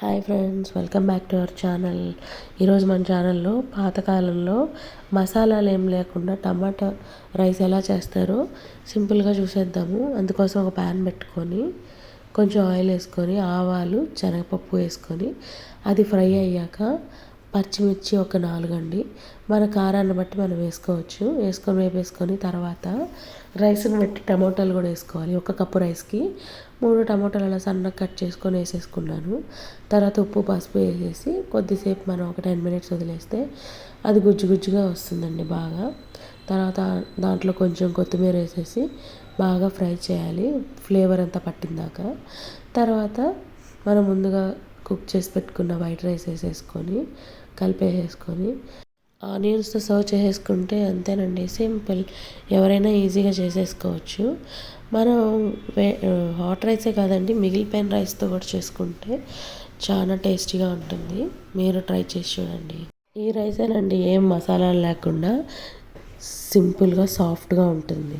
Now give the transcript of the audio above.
Hi friends, welcome back to our channel. ఈరోజు మన ఛానల్లో పాతకాలంలో మసాలాలు ఏం లేకుండా టమాటా రైస్ ఎలా చేస్తారో సింపుల్గా చూసేద్దాము. అందుకోసం ఒక ప్యాన్ పెట్టుకొని కొంచెం ఆయిల్ వేసుకొని ఆవాలు శనగపప్పు వేసుకొని అది ఫ్రై అయ్యాక పచ్చిమిర్చి ఒక 4 అండి, మన కారాన్ని బట్టి మనం వేసుకొని తర్వాత రైస్ని పెట్టి టమోటాలు కూడా వేసుకోవాలి. 1 కప్పు రైస్కి 3 టమోటాలు అలా సన్నగా కట్ చేసుకొని వేసేసుకున్నాను. తర్వాత ఉప్పు పసుపు వేసేసి కొద్దిసేపు మనం ఒక 10 మినిట్స్ వదిలేస్తే అది గుజ్జు గుజ్జుగా వస్తుందండి బాగా. తర్వాత దాంట్లో కొంచెం కొత్తిమీర వేసేసి బాగా ఫ్రై చేయాలి, ఫ్లేవర్ అంతా పట్టిందాక. తర్వాత మనం ముందుగా కుక్ చేసి పెట్టుకున్న వైట్ రైస్ వేసేసుకొని కలిపేసేసుకొని ఆనియన్స్తో సర్వ్ చేసేసుకుంటే అంతేనండి, సింపుల్. ఎవరైనా ఈజీగా చేసేసుకోవచ్చు. మనం హాట్ రైసే కాదండి, మిగిలిపోయిన రైస్తో కూడా చేసుకుంటే చాలా టేస్టీగా ఉంటుంది. మీరు ట్రై చేసి చూడండి. ఈ రైసేనండి, ఏం మసాలాలు లేకుండా సింపుల్గా సాఫ్ట్గా ఉంటుంది.